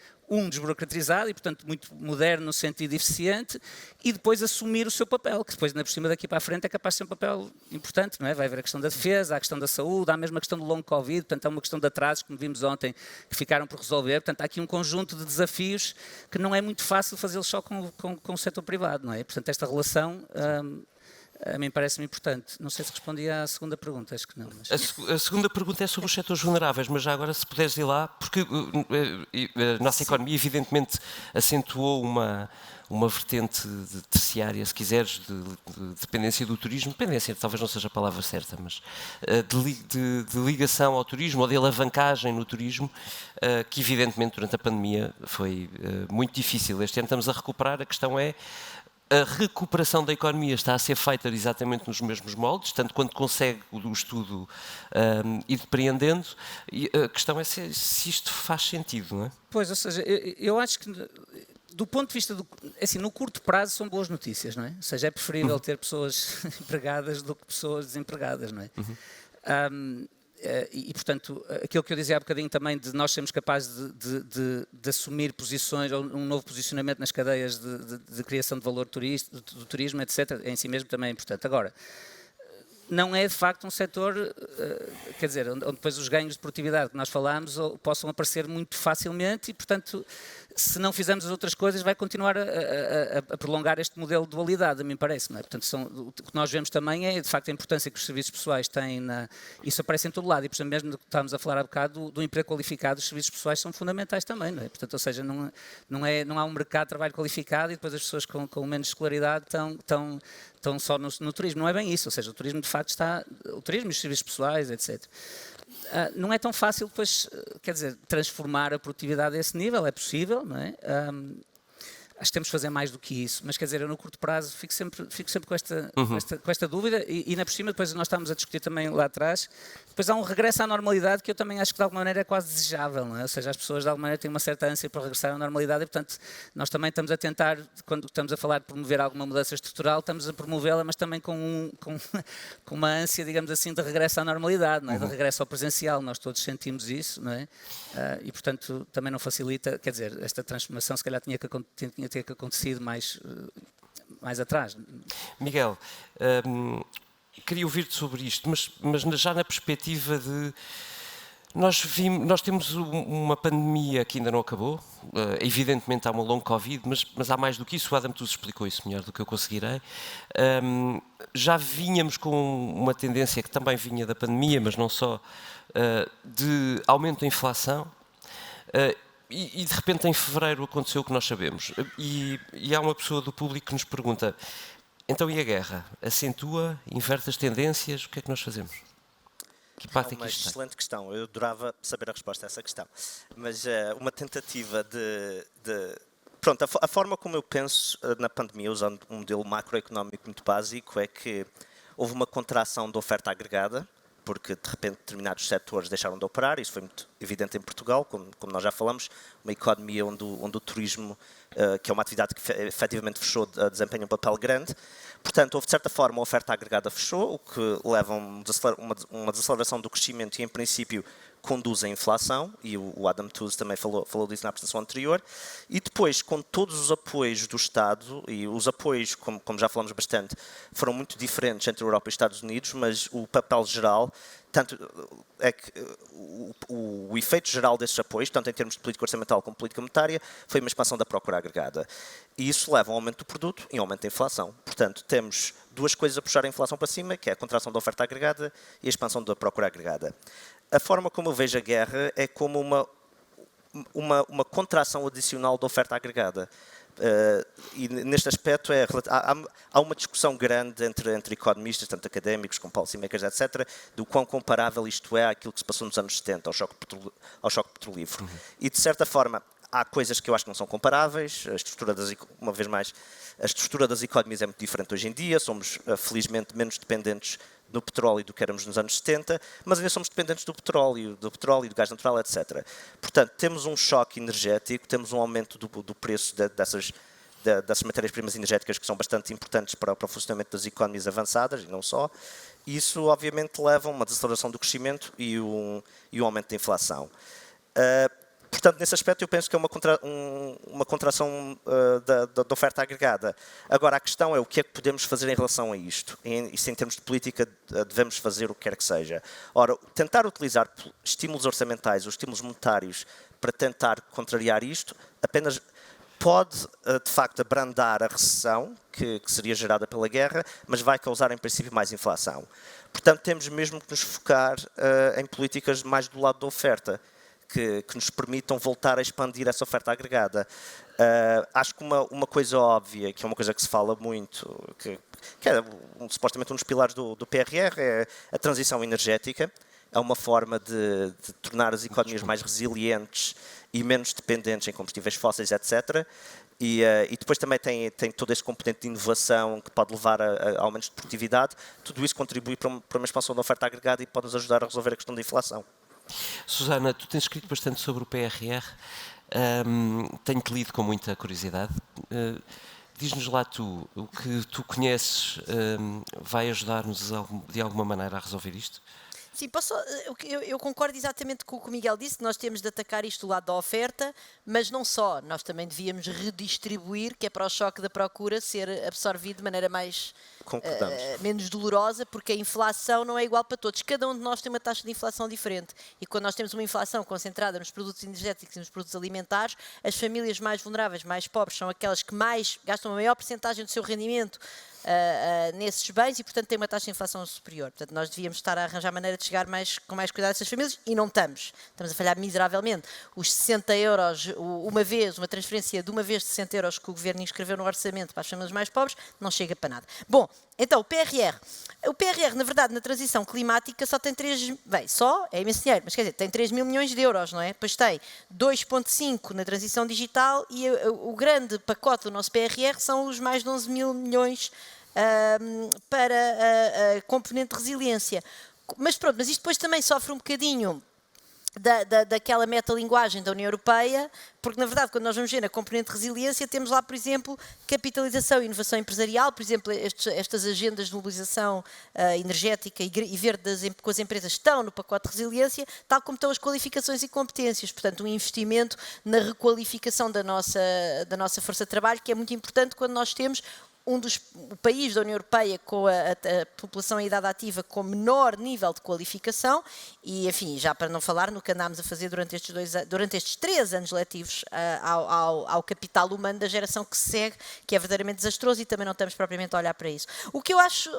desburocratizado e, portanto, muito moderno no sentido eficiente, e depois assumir o seu papel, que depois, por cima daqui para a frente, é capaz de ser um papel importante, não é? Vai haver a questão da defesa, a questão da saúde, há mesmo a questão do long Covid, portanto, há uma questão de atrasos, como vimos ontem, que ficaram por resolver, portanto, há aqui um conjunto de desafios que não é muito fácil fazê-los só com o setor privado, não é? Portanto, esta relação a mim parece-me importante. Não sei se respondi à segunda pergunta, acho que não. Mas... A segunda pergunta é sobre os setores vulneráveis, mas já agora se puderes ir lá, porque a nossa economia evidentemente acentuou uma vertente terciária, se quiseres, de dependência do turismo, dependência talvez não seja a palavra certa, mas de ligação ao turismo ou de alavancagem no turismo, que evidentemente durante a pandemia foi muito difícil. Este ano estamos a recuperar, a questão é a recuperação da economia está a ser feita exatamente nos mesmos moldes, tanto quanto consegue o estudo ir depreendendo, e a questão é se isto faz sentido, não é? Pois, ou seja, eu acho que do ponto de vista assim, no curto prazo são boas notícias, não é? Ou seja, é preferível ter pessoas empregadas do que pessoas desempregadas, não é? E, portanto, aquilo que eu dizia há bocadinho também de nós sermos capazes de assumir posições ou um novo posicionamento nas cadeias de criação de valor do turismo, etc., em si mesmo também é importante. Agora, não é de facto um setor, quer dizer, onde depois os ganhos de produtividade que nós falámos possam aparecer muito facilmente e, portanto, se não fizermos as outras coisas, vai continuar a prolongar este modelo de dualidade, a mim parece, não é? Portanto, o que nós vemos também é, de facto, a importância que os serviços pessoais têm, isso aparece em todo lado, e, por exemplo, mesmo que estávamos a falar há bocado do emprego qualificado, os serviços pessoais são fundamentais também, não é? Portanto, ou seja, não há um mercado de trabalho qualificado e depois as pessoas com menos escolaridade estão só no turismo. Não é bem isso, ou seja, o turismo de facto o turismo e os serviços pessoais, etc. Não é tão fácil depois, quer dizer, transformar a produtividade a esse nível, é possível, não é? acho que temos de fazer mais do que isso, mas quer dizer, eu no curto prazo fico sempre com esta dúvida e ainda por cima depois nós estamos a discutir também lá atrás, depois há um regresso à normalidade que eu também acho que de alguma maneira é quase desejável, não é? Ou seja, as pessoas de alguma maneira têm uma certa ânsia para regressar à normalidade e portanto nós também estamos a tentar, quando estamos a falar de promover alguma mudança estrutural, estamos a promovê-la, mas também com uma ânsia, digamos assim, de regresso à normalidade, não é? De regresso ao presencial, nós todos sentimos isso, não é? E portanto também não facilita, quer dizer, esta transformação se calhar tinha que ter acontecido mais atrás. Miguel, queria ouvir-te sobre isto, mas já na perspectiva de... Nós temos uma pandemia que ainda não acabou, evidentemente há uma long Covid, mas há mais do que isso, o Adam Tooze explicou isso melhor do que eu conseguirei. Já vínhamos com uma tendência que também vinha da pandemia, mas não só, de aumento da inflação, e de repente em fevereiro aconteceu o que nós sabemos. E há uma pessoa do público que nos pergunta, então e a guerra? Acentua, inverte as tendências, o que é que nós fazemos? Que parte é uma excelente excelente questão, eu adorava saber a resposta a essa questão, mas uma tentativa de pronto, a forma como eu penso na pandemia, usando um modelo macroeconómico muito básico, é que houve uma contração da oferta agregada, porque de repente determinados setores deixaram de operar, isso foi muito evidente em Portugal, como nós já falamos, uma economia onde o turismo, que é uma atividade que efetivamente fechou, desempenha um papel grande. Portanto, houve de certa forma a oferta agregada fechou, o que leva a uma desaceleração do crescimento e em princípio conduz à inflação, e o Adam Tooze também falou disso na apresentação anterior, e depois, com todos os apoios do Estado, e os apoios, como já falamos bastante, foram muito diferentes entre a Europa e os Estados Unidos, mas o papel geral, tanto é que o efeito geral desses apoios, tanto em termos de política orçamental como política monetária, foi uma expansão da procura agregada. E isso leva a um aumento do produto e um aumento da inflação. Portanto, temos duas coisas a puxar a inflação para cima, que é a contração da oferta agregada e a expansão da procura agregada. A forma como eu vejo a guerra é como uma contração adicional da oferta agregada. E neste aspecto há uma discussão grande entre economistas, tanto académicos como policymakers, etc., do quão comparável isto é àquilo que se passou nos anos 70, ao choque petrolífero. E, de certa forma, há coisas que eu acho que não são comparáveis. Uma vez mais, a estrutura das economias é muito diferente hoje em dia. Somos, felizmente, menos dependentes do petróleo do que éramos nos anos 70, mas ainda somos dependentes do petróleo, do gás natural, etc. Portanto, temos um choque energético, temos um aumento do preço dessas matérias-primas energéticas que são bastante importantes para o funcionamento das economias avançadas, e não só. Isso, obviamente, leva a uma desaceleração do crescimento e um aumento da inflação. Portanto, nesse aspecto, eu penso que é uma contração da oferta agregada. Agora, a questão é o que é que podemos fazer em relação a isto. Isso, em termos de política, devemos fazer o que quer que seja. Ora, tentar utilizar estímulos orçamentais ou estímulos monetários para tentar contrariar isto, apenas pode, de facto, abrandar a recessão que seria gerada pela guerra, mas vai causar, em princípio, mais inflação. Portanto, temos mesmo que nos focar em políticas mais do lado da oferta, que nos permitam voltar a expandir essa oferta agregada. Acho que uma coisa óbvia, que é uma coisa que se fala muito, que é supostamente um dos pilares do PRR, é a transição energética. É uma forma de tornar as economias mais resilientes e menos dependentes em combustíveis fósseis, etc. E depois também tem todo esse componente de inovação que pode levar a aumentos de produtividade. Tudo isso contribui para uma expansão da oferta agregada e pode nos ajudar a resolver a questão da inflação. Susana, tu tens escrito bastante sobre o PRR, tenho-te lido com muita curiosidade. Diz-nos lá tu, o que tu conheces vai ajudar-nos de alguma maneira a resolver isto? Sim, eu concordo exatamente com o que o Miguel disse, que nós temos de atacar isto do lado da oferta, mas não só, nós também devíamos redistribuir, que é para o choque da procura ser absorvido de maneira menos dolorosa, porque a inflação não é igual para todos. Cada um de nós tem uma taxa de inflação diferente. E quando nós temos uma inflação concentrada nos produtos energéticos e nos produtos alimentares, as famílias mais vulneráveis, mais pobres, são aquelas que gastam a maior percentagem do seu rendimento nesses bens e, portanto, tem uma taxa de inflação superior. Portanto, nós devíamos estar a arranjar maneira de chegar com mais cuidado a essas famílias e não estamos. Estamos a falhar miseravelmente. Os 60 euros, uma transferência de uma vez de 60 euros que o Governo inscreveu no orçamento para as famílias mais pobres, não chega para nada. Bom, então o PRR. O PRR, na verdade, na transição climática só tem 3... Bem, só é imenso dinheiro, mas quer dizer, tem 3 mil milhões de euros, não é? Depois tem 2,5 na transição digital e o grande pacote do nosso PRR são os mais de 11 mil milhões para a componente de resiliência. Mas pronto, mas isto depois também sofre um bocadinho daquela metalinguagem da União Europeia, porque na verdade quando nós vamos ver na componente de resiliência temos lá, por exemplo, capitalização e inovação empresarial, por exemplo, estas agendas de mobilização energética e verde com as empresas estão no pacote de resiliência, tal como estão as qualificações e competências, portanto um investimento na requalificação da nossa força de trabalho, que é muito importante quando nós temos o país da União Europeia com a população em idade ativa com menor nível de qualificação e, enfim, já para não falar no que andámos a fazer durante estes 3 anos letivos ao capital humano da geração que se segue, que é verdadeiramente desastroso e também não estamos propriamente a olhar para isso. O que eu acho...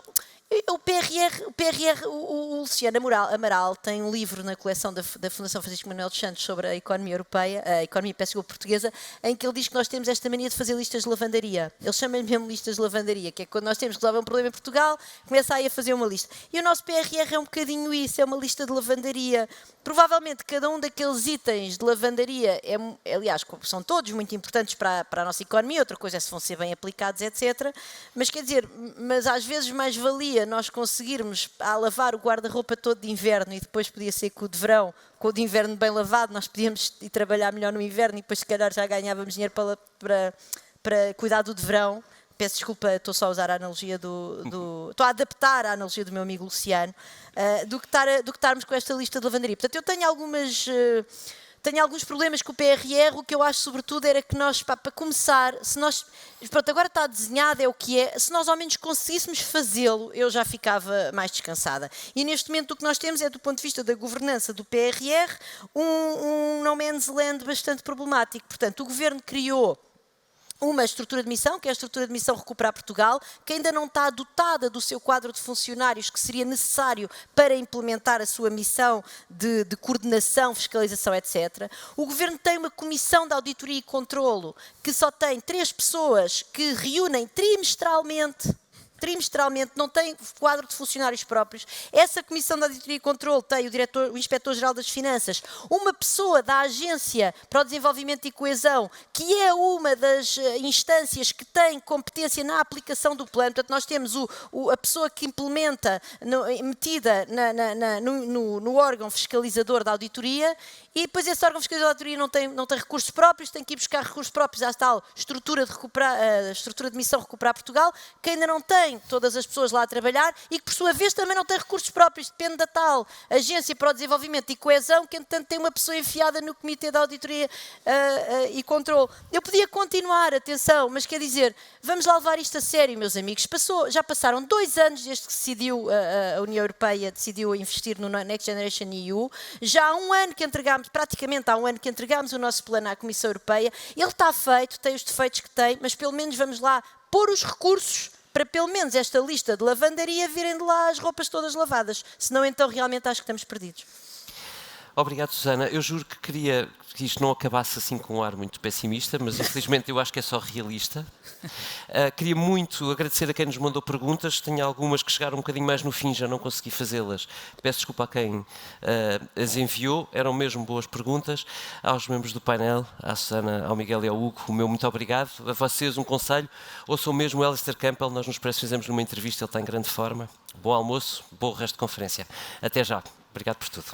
O PRR, o Luciano Amaral tem um livro na coleção da Fundação Francisco Manuel dos Santos sobre a economia europeia, a economia portuguesa, em que ele diz que nós temos esta mania de fazer listas de lavandaria. Ele chama-lhe mesmo listas de lavandaria, que é quando nós temos que resolver um problema em Portugal, começa aí a fazer uma lista. E o nosso PRR é um bocadinho isso, é uma lista de lavandaria. Provavelmente cada um daqueles itens de lavandaria, aliás, são todos muito importantes para a nossa economia, outra coisa é se vão ser bem aplicados, etc. Mas quer dizer, às vezes mais valia nós conseguirmos lavar o guarda-roupa todo de inverno e depois podia ser que o de verão, com o de inverno bem lavado, nós podíamos ir trabalhar melhor no inverno e depois se calhar já ganhávamos dinheiro para cuidar do de verão. Peço desculpa, estou só a usar a analogia estou a adaptar a analogia do meu amigo Luciano, do que estarmos com esta lista de lavandaria. Portanto, eu tenho alguns problemas com o PRR. O que eu acho, sobretudo, era que nós, para começar, pronto, agora está desenhado, é o que é, se nós ao menos conseguíssemos fazê-lo, eu já ficava mais descansada. E neste momento o que nós temos é, do ponto de vista da governança do PRR, um no man's land bastante problemático. Portanto, o Governo criou uma estrutura de missão, que é a estrutura de missão Recuperar Portugal, que ainda não está dotada do seu quadro de funcionários que seria necessário para implementar a sua missão de coordenação, fiscalização, etc. O Governo tem uma comissão de auditoria e controlo que só tem 3 pessoas que reúnem trimestralmente, não tem quadro de funcionários próprios. Essa Comissão de Auditoria e Controlo tem o Inspetor-Geral das Finanças, uma pessoa da Agência para o Desenvolvimento e Coesão, que é uma das instâncias que tem competência na aplicação do plano. Portanto, nós temos a pessoa que implementa, metida no órgão fiscalizador da auditoria, e depois esse órgão fiscalizador da auditoria não tem recursos próprios, tem que ir buscar recursos próprios à tal estrutura de missão Recuperar Portugal, que ainda não tem todas as pessoas lá a trabalhar e que, por sua vez, também não tem recursos próprios, depende da tal Agência para o Desenvolvimento e Coesão, que, entretanto, tem uma pessoa enfiada no Comitê de Auditoria e Controlo. Eu podia continuar, atenção, mas quer dizer, vamos lá levar isto a sério, meus amigos. Já passaram 2 anos desde que a União Europeia decidiu investir no Next Generation EU, já há um ano que praticamente há um ano que entregámos o nosso plano à Comissão Europeia. Ele está feito, tem os defeitos que tem, mas pelo menos vamos lá pôr os recursos para pelo menos esta lista de lavandaria virem de lá as roupas todas lavadas. Senão, então, realmente acho que estamos perdidos. Obrigado, Susana. Eu juro que queria que isto não acabasse assim com um ar muito pessimista, mas infelizmente eu acho que é só realista. Queria muito agradecer a quem nos mandou perguntas. Tenho algumas que chegaram um bocadinho mais no fim, já não consegui fazê-las. Peço desculpa a quem as enviou, eram mesmo boas perguntas. Aos membros do painel, à Susana, ao Miguel e ao Hugo, o meu muito obrigado. A vocês um conselho, ouçam mesmo o Alistair Campbell, nós nos Expresso fizemos numa entrevista, ele está em grande forma. Bom almoço, bom resto de conferência. Até já. Obrigado por tudo.